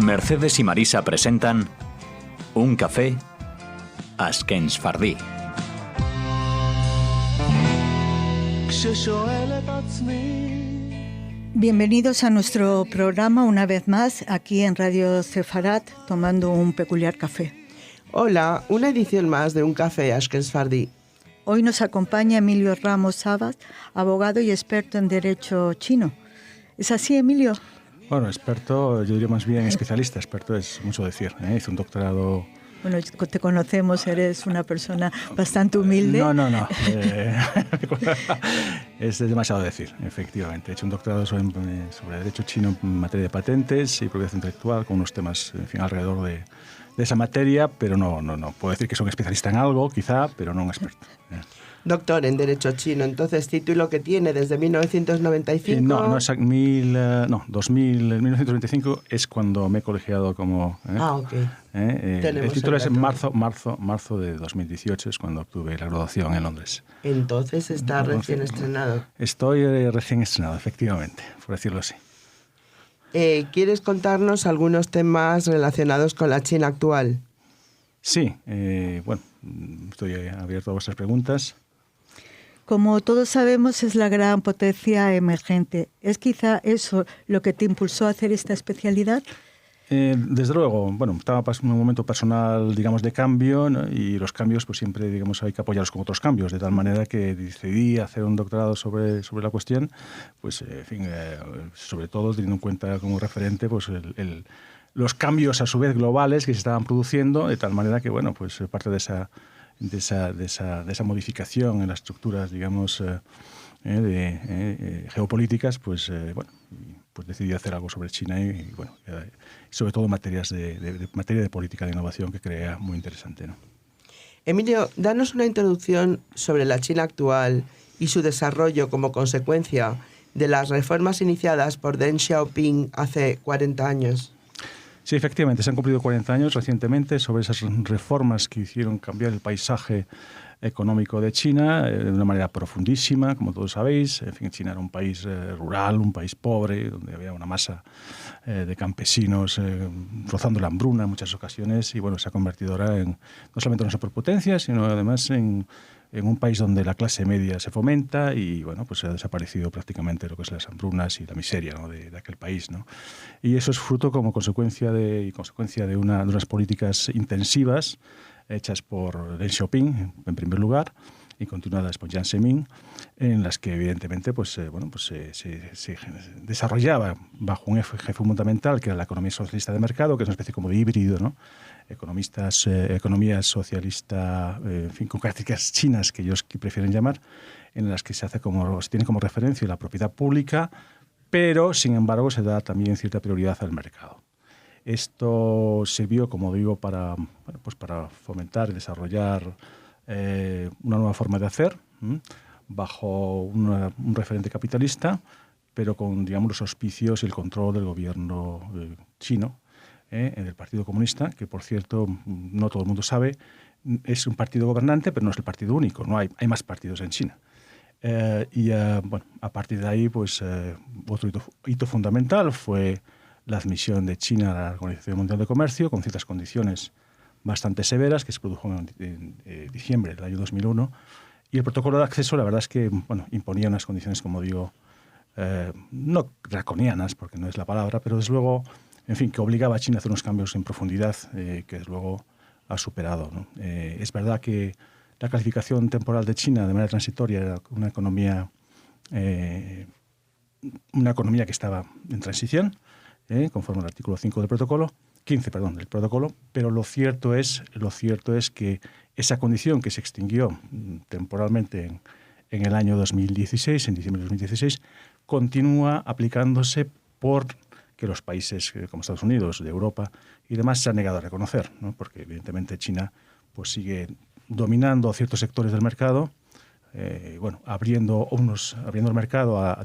Mercedes y Marisa presentan Un café Ashkenfardí. Bienvenidos a nuestro programa una vez más aquí en Radio Sefarat, tomando un peculiar café. Hola, una edición más de Un café Ashkenfardí. Hoy nos acompaña Emilio Ramos Sabas, abogado y experto en derecho chino. ¿Es así, Emilio? Bueno, experto, yo diría más bien especialista. Experto es mucho decir. Hice un doctorado... Bueno, te conocemos, eres una persona bastante humilde. No. Es demasiado decir, efectivamente. He hecho un doctorado sobre derecho chino en materia de patentes y propiedad intelectual, con unos temas, en fin, alrededor de esa materia, pero no. Puedo decir que soy un especialista en algo, quizá, pero no un experto. Doctor en Derecho Chino, entonces, título que tiene desde 1995... No, es 1995 es cuando me he colegiado como... ok. El título es en marzo de 2018, es cuando obtuve la graduación en Londres. Entonces está recién estrenado. Estoy recién estrenado, efectivamente, por decirlo así. ¿Quieres contarnos algunos temas relacionados con la China actual? Sí, estoy abierto a vuestras preguntas. Como todos sabemos, es la gran potencia emergente. ¿Es quizá eso lo que te impulsó a hacer esta especialidad? Desde luego, estaba en un momento personal, digamos, de cambio, ¿no? Y los cambios, pues siempre, digamos, hay que apoyarlos con otros cambios, de tal manera que decidí hacer un doctorado sobre la cuestión, pues, sobre todo teniendo en cuenta como referente, pues, los cambios a su vez globales que se estaban produciendo, de tal manera que, pues parte de esa modificación en las estructuras, digamos, geopolíticas, pues decidí hacer algo sobre China y sobre todo materia de política de innovación que creía muy interesante, ¿no? Emilio, danos una introducción sobre la China actual y su desarrollo como consecuencia de las reformas iniciadas por Deng Xiaoping hace 40 años. Sí, efectivamente, se han cumplido 40 años recientemente sobre esas reformas que hicieron cambiar el paisaje económico de China de una manera profundísima, como todos sabéis. En fin, China era un país rural, un país pobre, donde había una masa de campesinos rozando la hambruna en muchas ocasiones, y se ha convertido ahora no solamente en una superpotencia, sino además en un país donde la clase media se fomenta y pues ha desaparecido prácticamente lo que es las hambrunas y la miseria, ¿no? de aquel país, ¿no? Y eso es fruto como consecuencia de unas políticas intensivas hechas por Deng Xiaoping en primer lugar y continuadas por Jiang Zemin, en las que evidentemente se desarrollaba bajo un eje fundamental que era la economía socialista de mercado, que es una especie como de híbrido, ¿no? Economía socialista, con características chinas que ellos prefieren llamar, en las que se tiene como referencia la propiedad pública, pero sin embargo se da también cierta prioridad al mercado. Esto sirvió, como digo, para fomentar y desarrollar una nueva forma de hacer bajo un referente capitalista, pero con, digamos, los auspicios y el control del gobierno chino, del Partido Comunista, que, por cierto, no todo el mundo sabe, es un partido gobernante, pero no es el partido único, no hay más partidos en China. A partir de ahí, otro hito fundamental fue la admisión de China a la Organización Mundial de Comercio, con ciertas condiciones bastante severas, que se produjo en diciembre del año 2001. Y el protocolo de acceso, la verdad es que imponía unas condiciones, como digo, no draconianas, porque no es la palabra, pero desde luego, en fin, que obligaba a China a hacer unos cambios en profundidad que desde luego ha superado, ¿no? Es verdad que la clasificación temporal de China de manera transitoria era una economía que estaba en transición, conforme al artículo 5 del protocolo, 15, del protocolo, pero lo cierto es que esa condición que se extinguió temporalmente en el año 2016, en diciembre de 2016, continúa aplicándose porque los países como Estados Unidos, de Europa y demás se han negado a reconocer, ¿no? Porque evidentemente China sigue dominando ciertos sectores del mercado, abriendo el mercado a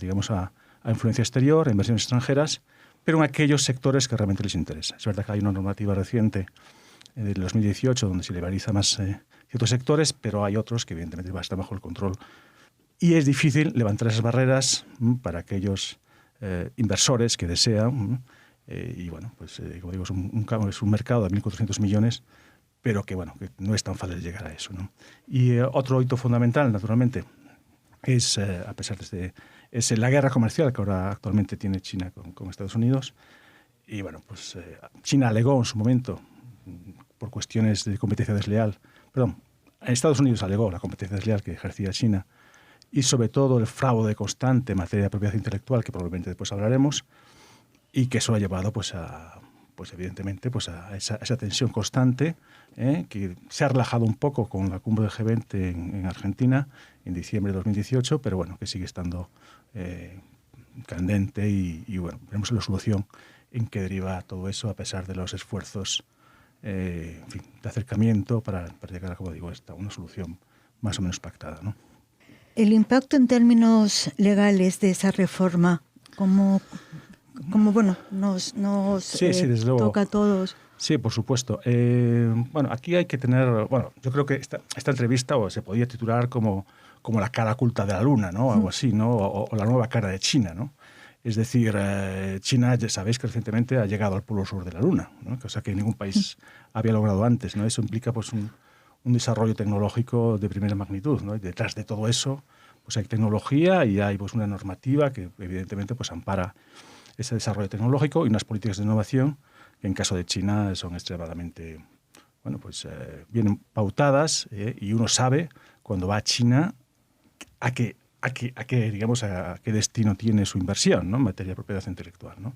influencia exterior, a inversiones extranjeras, pero en aquellos sectores que realmente les interesa. Es verdad que hay una normativa reciente del 2018 donde se liberaliza más ciertos sectores, pero hay otros que evidentemente están bajo el control. Y es difícil levantar esas barreras para aquellos inversores que desean Y bueno, pues como digo, es un mercado de 1.400 millones, pero que bueno, que no es tan fácil llegar a eso, ¿no? Y otro hito fundamental, naturalmente, es, a pesar es la guerra comercial que ahora actualmente tiene China con Estados Unidos. Y bueno, pues China alegó en su momento, por cuestiones de competencia desleal, Estados Unidos alegó la competencia desleal que ejercía China y sobre todo el fraude constante en materia de propiedad intelectual, que probablemente después hablaremos, y que eso ha llevado evidentemente a esa tensión constante, que se ha relajado un poco con la cumbre del G20 en Argentina en diciembre de 2018, pero bueno, que sigue estando candente y bueno, veremos la solución en qué deriva todo eso a pesar de los esfuerzos de acercamiento para llegar a, como digo, una solución más o menos pactada, ¿no? El impacto en términos legales de esa reforma, como bueno, nos sí, desde luego. Toca a todos. Sí, por supuesto. Bueno, aquí hay que tener... Bueno, yo creo que esta entrevista se podía titular como la cara oculta de la luna, ¿no? Algo así, ¿no? O la nueva cara de China, ¿no? Es decir, China, ya sabéis que recientemente ha llegado al polo sur de la luna, ¿no? Cosa que ningún país había logrado antes, ¿no? Eso implica pues un desarrollo tecnológico de primera magnitud, ¿no? Y detrás de todo eso pues hay tecnología y hay pues una normativa que evidentemente pues ampara ese desarrollo tecnológico y unas políticas de innovación que en caso de China son extremadamente, bueno, pues vienen pautadas, y uno sabe cuando va a China a qué destino tiene su inversión, ¿no? En materia de propiedad intelectual, ¿no?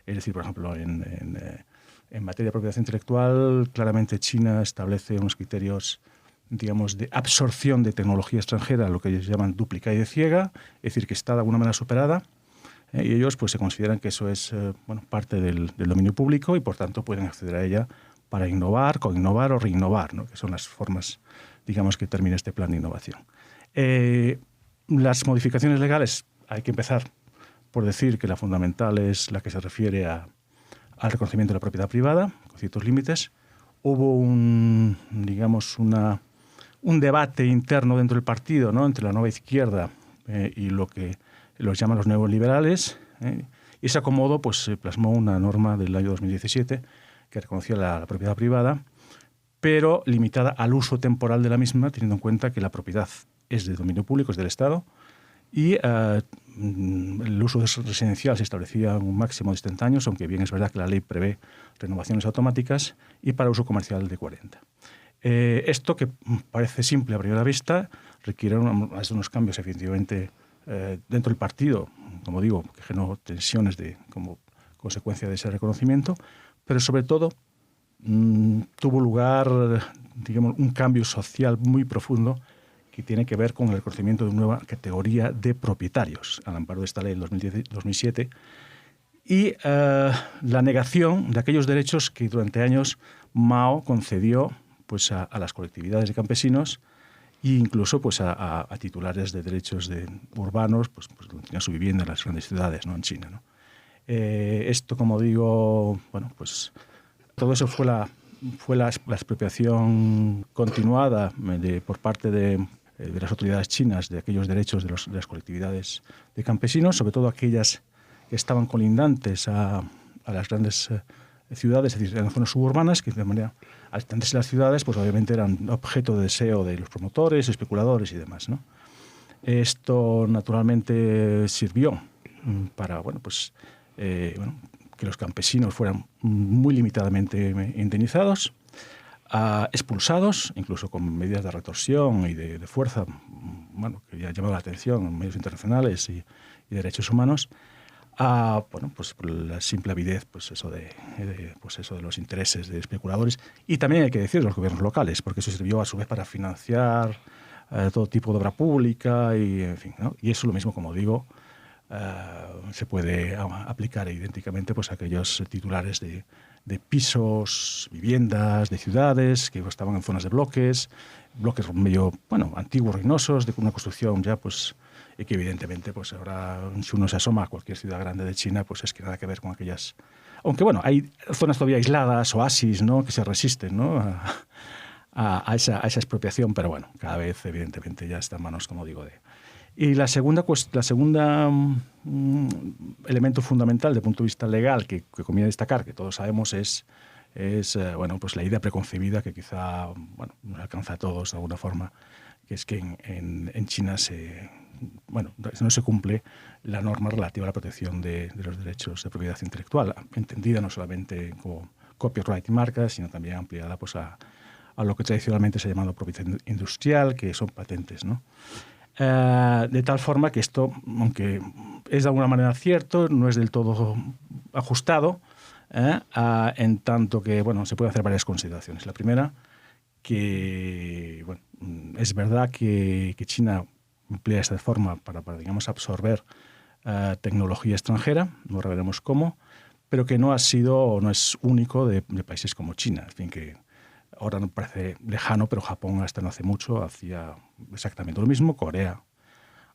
Es decir, por ejemplo, en materia de propiedad intelectual, claramente China establece unos criterios, digamos, de absorción de tecnología extranjera, lo que ellos llaman dúplica y de ciega, es decir, que está de alguna manera superada, y ellos pues se consideran que eso es parte del dominio público y por tanto pueden acceder a ella para innovar, coinnovar o reinnovar, ¿no? Que son las formas, digamos, que termina este plan de innovación. Las modificaciones legales, hay que empezar por decir que la fundamental es la que se refiere al reconocimiento de la propiedad privada, con ciertos límites. Hubo un debate interno dentro del partido, ¿no? Entre la nueva izquierda y lo que los llaman los neoliberales, y ese acomodo pues, se plasmó una norma del año 2017 que reconocía la propiedad privada, pero limitada al uso temporal de la misma, teniendo en cuenta que la propiedad es de dominio público, es del Estado, y el uso residencial se establecía un máximo de 70 años, aunque bien es verdad que la ley prevé renovaciones automáticas, y para uso comercial de 40. Esto, que parece simple a primera vista, requiere unos cambios efectivamente dentro del partido, como digo, que generó tensiones como consecuencia de ese reconocimiento, pero sobre todo tuvo lugar, digamos, un cambio social muy profundo que tiene que ver con el reconocimiento de una nueva categoría de propietarios al amparo de esta ley del 2007 y la negación de aquellos derechos que durante años Mao concedió pues, a las colectividades de campesinos e incluso pues, a titulares de derechos urbanos pues donde tenían su vivienda en las grandes ciudades, ¿no? En China, ¿no? Esto, como digo, bueno, pues todo eso fue la expropiación continuada por parte de las autoridades chinas de aquellos derechos de las colectividades de campesinos, sobre todo aquellas que estaban colindantes a las grandes ciudades, es decir, en zonas suburbanas, que de manera, al extenderse las ciudades, pues obviamente eran objeto de deseo de los promotores, especuladores y demás, ¿no? Esto naturalmente sirvió para, bueno, pues, que los campesinos fueran muy limitadamente indemnizados, expulsados, incluso con medidas de retorsión y de fuerza, bueno, que ya ha llamado la atención en medios internacionales y derechos humanos, bueno, pues por la simple avidez, pues eso de los intereses de especuladores, y también hay que decir de los gobiernos locales, porque eso sirvió a su vez para financiar todo tipo de obra pública y, en fin, ¿no? Y eso lo mismo, como digo, se puede aplicar idénticamente pues a aquellos titulares de pisos, viviendas, de ciudades que estaban en zonas de bloques medio, bueno, antiguos, ruinosos, de una construcción ya pues y que evidentemente pues ahora si uno se asoma a cualquier ciudad grande de China pues es que nada que ver con aquellas, aunque bueno, hay zonas todavía aisladas, oasis, ¿no? Que se resisten, ¿no? a esa expropiación, pero bueno, cada vez evidentemente ya está en manos, como digo, Y la segunda elemento fundamental desde el punto de vista legal que conviene destacar, que todos sabemos, es pues la idea preconcebida que quizá nos alcanza a todos de alguna forma, que es que en China no se cumple la norma relativa a la protección de los derechos de propiedad intelectual, entendida no solamente como copyright y marcas, sino también ampliada pues, a lo que tradicionalmente se ha llamado propiedad industrial, que son patentes, ¿no? De tal forma que esto, aunque es de alguna manera cierto, no es del todo ajustado, en tanto que se pueden hacer varias consideraciones. La primera, que es verdad que China emplea esta forma para digamos, absorber tecnología extranjera, no revelaremos cómo, pero que no es único de países como China. En fin, que ahora no parece lejano, pero Japón hasta no hace mucho hacía exactamente lo mismo, Corea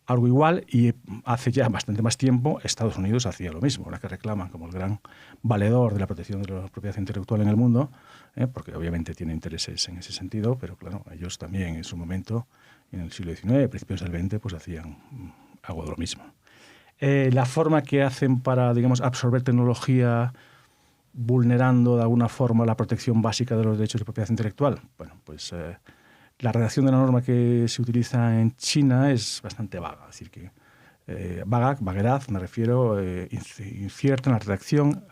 algo igual, y hace ya bastante más tiempo Estados Unidos hacía lo mismo, ahora que reclaman como el gran valedor de la protección de la propiedad intelectual en el mundo, porque obviamente tiene intereses en ese sentido, pero claro, ellos también en su momento, en el siglo XIX, principios del XX, pues hacían algo de lo mismo. La forma que hacen para, digamos, absorber tecnología vulnerando de alguna forma la protección básica de los derechos de propiedad intelectual, la redacción de la norma que se utiliza en China es bastante vaga. Es decir, que vaguedad, me refiero, incierta en la redacción,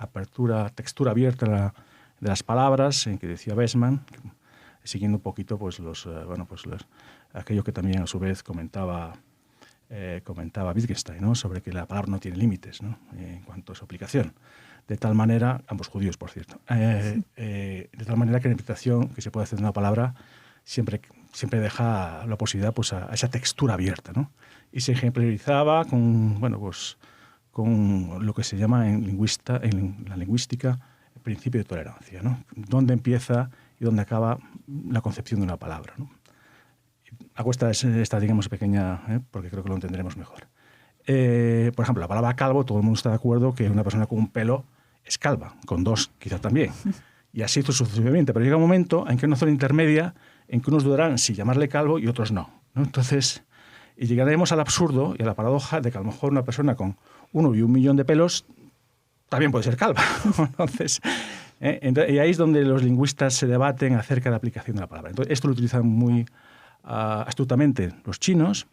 textura abierta de las palabras, en que decía Westman, siguiendo un poquito aquello que también a su vez comentaba Wittgenstein, ¿no? Sobre que la palabra no tiene límites, ¿no? En cuanto a su aplicación. De tal manera, ambos judíos, por cierto, de tal manera que la interpretación que se puede hacer de una palabra siempre deja la posibilidad pues, a esa textura abierta, ¿no? Y se ejemplarizaba con lo que se llama en la lingüística el principio de tolerancia, ¿no? Dónde empieza y dónde acaba la concepción de una palabra, ¿no? Hago esta digamos, pequeña, porque creo que lo entenderemos mejor. Por ejemplo, la palabra calvo, todo el mundo está de acuerdo que una persona con un pelo es calva, con dos quizá también. Y así sucesivamente. Pero llega un momento en que hay una zona intermedia en que unos dudarán si llamarle calvo y otros no, ¿no? Entonces, y llegaremos al absurdo y a la paradoja de que a lo mejor una persona con 1 y 1 millón de pelos también puede ser calva. Entonces, y ahí es donde los lingüistas se debaten acerca de la aplicación de la palabra. Entonces, esto lo utilizan muy astutamente los chinos,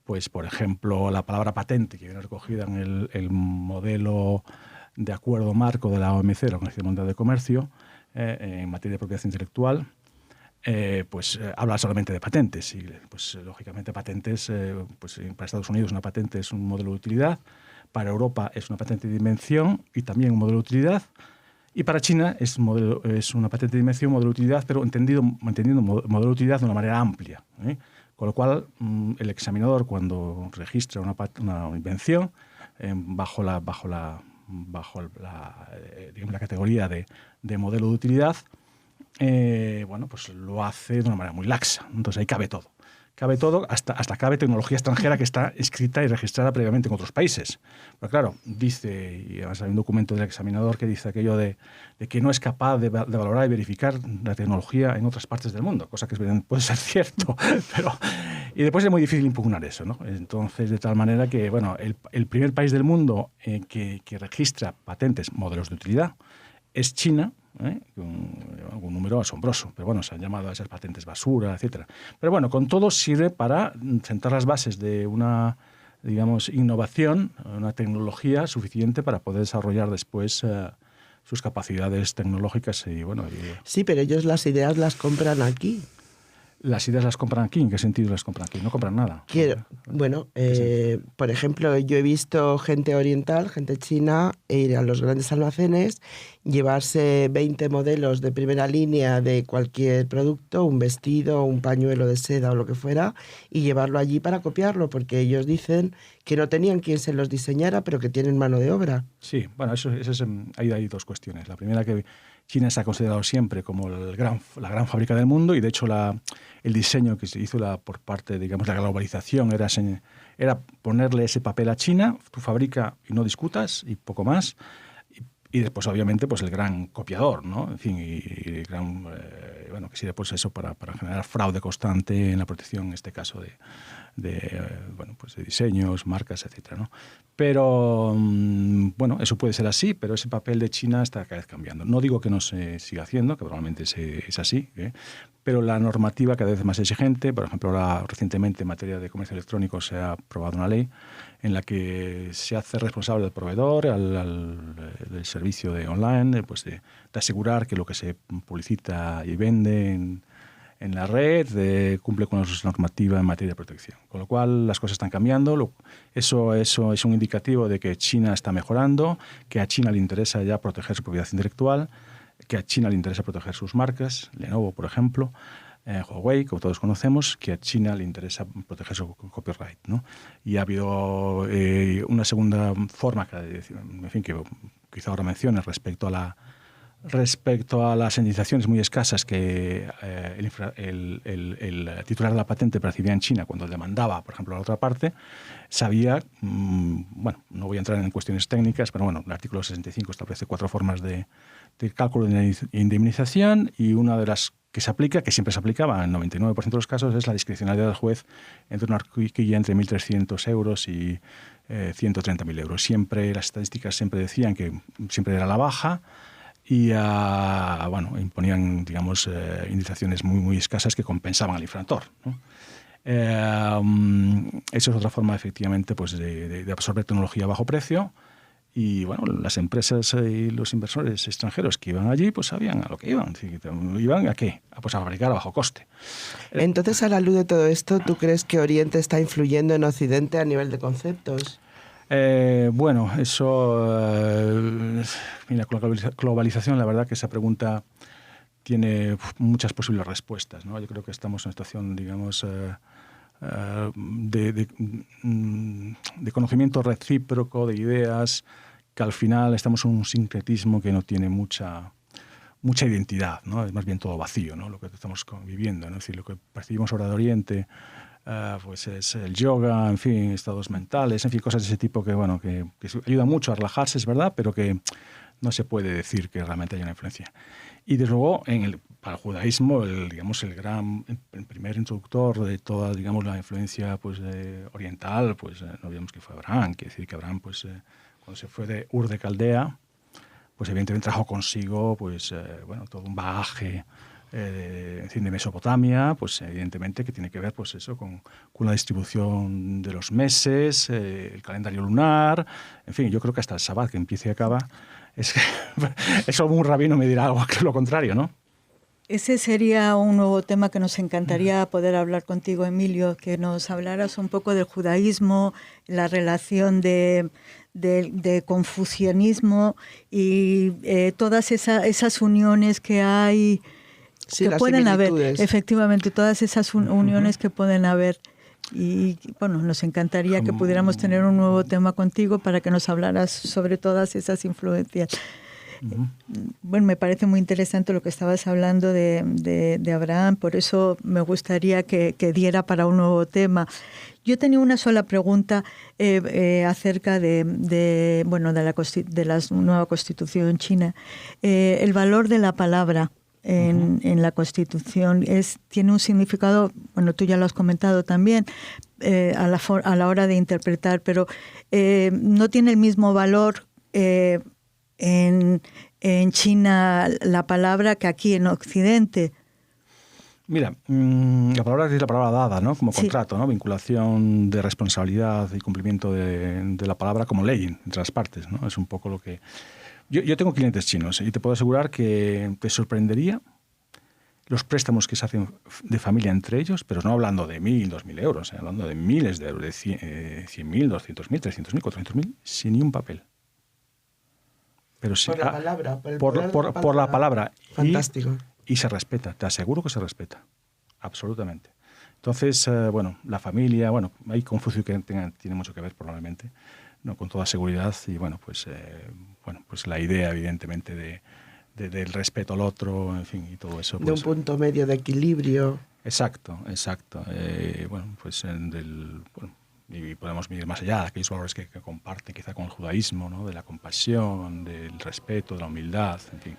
pues por ejemplo, la palabra patente, que viene recogida en el modelo de acuerdo marco de la OMC, la Organización Mundial de Comercio, en materia de propiedad intelectual, habla solamente de patentes. Y, pues, lógicamente, patentes, para Estados Unidos una patente es un modelo de utilidad, para Europa es una patente de dimensión y también un modelo de utilidad, y para China es una patente de dimensión, modelo de utilidad, pero entendiendo modelo de utilidad de una manera amplia, ¿eh? Con lo cual, el examinador, cuando registra una invención, bajo la categoría de modelo de utilidad, pues lo hace de una manera muy laxa. Entonces ahí cabe todo. Cabe todo, hasta cabe tecnología extranjera que está escrita y registrada previamente en otros países. Pero claro, dice, y además hay un documento del examinador que dice aquello de que no es capaz de valorar y verificar la tecnología en otras partes del mundo, cosa que puede ser cierto, y después es muy difícil impugnar eso, ¿no? Entonces, de tal manera que, el primer país del mundo que registra patentes, modelos de utilidad, es China, con un número asombroso, pero se han llamado a esas patentes basura, etcétera. Pero con todo sirve para sentar las bases de una, digamos, innovación, una tecnología suficiente para poder desarrollar después sus capacidades tecnológicas Sí, pero ellos las ideas las compran aquí. ¿Las ideas las compran aquí? ¿En qué sentido las compran aquí? No compran nada. Por ejemplo, yo he visto gente oriental, gente china, ir a los grandes almacenes, llevarse 20 modelos de primera línea de cualquier producto, un vestido, un pañuelo de seda o lo que fuera, y llevarlo allí para copiarlo, porque ellos dicen que no tenían quien se los diseñara, pero que tienen mano de obra. Sí, ahí hay dos cuestiones. La primera, que China se ha considerado siempre como la gran fábrica del mundo, y de hecho el diseño que se hizo por parte, digamos, la globalización era ponerle ese papel a China: tú fabrica y no discutas, y poco más. Y después, obviamente, pues el gran copiador, ¿no? En fin, y el gran, bueno, que sirve pues eso para generar fraude constante en la protección, en este caso, bueno, pues de diseños, marcas, etcétera, ¿no? Pero, bueno, eso puede ser así, pero ese papel de China está cada vez cambiando. No digo que no se siga haciendo, que probablemente es así, pero la normativa cada vez es más exigente. Por ejemplo, ahora recientemente en materia de comercio electrónico se ha aprobado una ley en la que se hace responsable del proveedor, del servicio de online, pues de asegurar que lo que se publicita y vende en la red cumple con la normativa en materia de protección. Con lo cual las cosas están cambiando. Eso es un indicativo de que China está mejorando, que a China le interesa ya proteger su propiedad intelectual, que a China le interesa proteger sus marcas, Lenovo, por ejemplo, Huawei, como todos conocemos, que a China le interesa proteger su copyright, ¿no? Y ha habido una segunda forma, en fin, que quizá ahora mencione respecto a las indemnizaciones muy escasas que el titular de la patente percibía en China cuando demandaba, por ejemplo, a la otra parte, sabía, bueno, no voy a entrar en cuestiones técnicas, pero bueno, el artículo 65 establece 4 formas de cálculo de indemnización, y una de las que se aplica, que siempre se aplicaba en el 99% de los casos, es la discrecionalidad del juez entre una horquilla entre 1.300 euros y 130.000 euros. Siempre, las estadísticas siempre decían que siempre era la baja, y bueno, imponían, digamos, indemnizaciones muy, muy escasas que compensaban al infractor, ¿no? Eso es otra forma, efectivamente, pues de absorber tecnología a bajo precio. Y bueno, las empresas y los inversores extranjeros que iban allí, pues sabían a lo que iban. ¿Iban a qué? Pues a fabricar a bajo coste. Entonces, a la luz de todo esto, ¿tú crees que Oriente está influyendo en Occidente a nivel de conceptos? Bueno, eso... mira, con la globalización, la verdad que esa pregunta tiene muchas posibles respuestas, ¿no? Yo creo que estamos en una situación, digamos... de conocimiento recíproco, de ideas, que al final estamos en un sincretismo que no tiene mucha identidad, ¿no? Es más bien todo vacío, ¿no? Lo que estamos viviendo, ¿no? Es decir, lo que percibimos ahora de Oriente, pues es el yoga, en fin, estados mentales, en fin, cosas de ese tipo que, bueno, que ayudan mucho a relajarse, es verdad, pero que no se puede decir que realmente haya una influencia. Y desde luego, para el judaísmo, el primer introductor de toda, digamos, la influencia, pues, oriental, pues no olvidemos que fue Abraham. Quiere decir que Abraham, pues, cuando se fue de Ur de Caldea, pues evidentemente trajo consigo, pues, bueno, todo un bagaje de Mesopotamia, pues evidentemente que tiene que ver, pues eso, con la distribución de los meses, el calendario lunar, en fin, yo creo que hasta el Sabbat, que empieza y acaba, eso algún rabino me dirá algo que es lo contrario, ¿no? Ese sería un nuevo tema que nos encantaría poder hablar contigo, Emilio, que nos hablaras un poco del judaísmo, la relación de confucianismo y todas esas uniones que hay, sí, que pueden haber, similitudes. Efectivamente, todas esas uniones que pueden haber. Y bueno, nos encantaría que pudiéramos tener un nuevo tema contigo para que nos hablaras sobre todas esas influencias. Bueno, me parece muy interesante lo que estabas hablando de Abraham, por eso me gustaría que diera para un nuevo tema. Yo tenía una sola pregunta acerca de la nueva Constitución china. El valor de la palabra en la Constitución tiene un significado, bueno, tú ya lo has comentado también, a la hora de interpretar, pero no tiene el mismo valor en China la palabra que aquí en Occidente. Mira, la palabra es la palabra dada, ¿no? Como contrato, ¿no? Vinculación de responsabilidad y cumplimiento de la palabra como ley entre las partes, ¿no? Es un poco lo que... Yo tengo clientes chinos y te puedo asegurar que te sorprendería los préstamos que se hacen de familia entre ellos, pero no hablando de 1.000, 2.000 euros, hablando de miles de euros, de 100.000, 200.000, 300.000, 400.000, sin ni un papel. Pero sí, por la palabra. Por la palabra. Fantástico. Y se respeta, te aseguro que se respeta, absolutamente. Entonces, bueno, la familia, bueno, hay Confucio que tiene mucho que ver probablemente, no con toda seguridad, y bueno, pues la idea evidentemente del respeto al otro, en fin, y todo eso. Pues, de un punto medio de equilibrio. Exacto. Bueno, pues y podemos ir más allá, aquellos valores que comparten quizá con el judaísmo, ¿no? De la compasión, del respeto, de la humildad, en fin,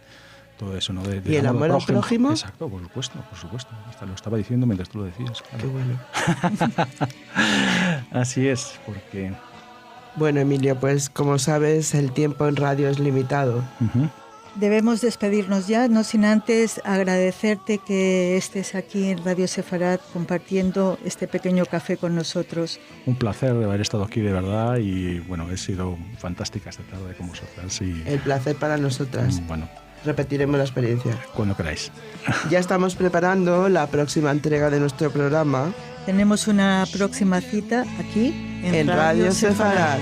todo eso, ¿no? ¿Y el amor al prójimo? Exacto, por supuesto. Lo estaba diciendo mientras tú lo decías. Claro. Qué bueno. Así es, porque... Bueno, Emilio, pues como sabes, el tiempo en radio es limitado. Debemos despedirnos ya, no sin antes agradecerte que estés aquí en Radio Sefarad compartiendo este pequeño café con nosotros. Un placer de haber estado aquí de verdad y bueno, he sido fantástica esta tarde con vosotras. Y, el placer para nosotras. Bueno, repetiremos la experiencia. Cuando queráis. Ya estamos preparando la próxima entrega de nuestro programa. Tenemos una próxima cita aquí en Radio Sefarad.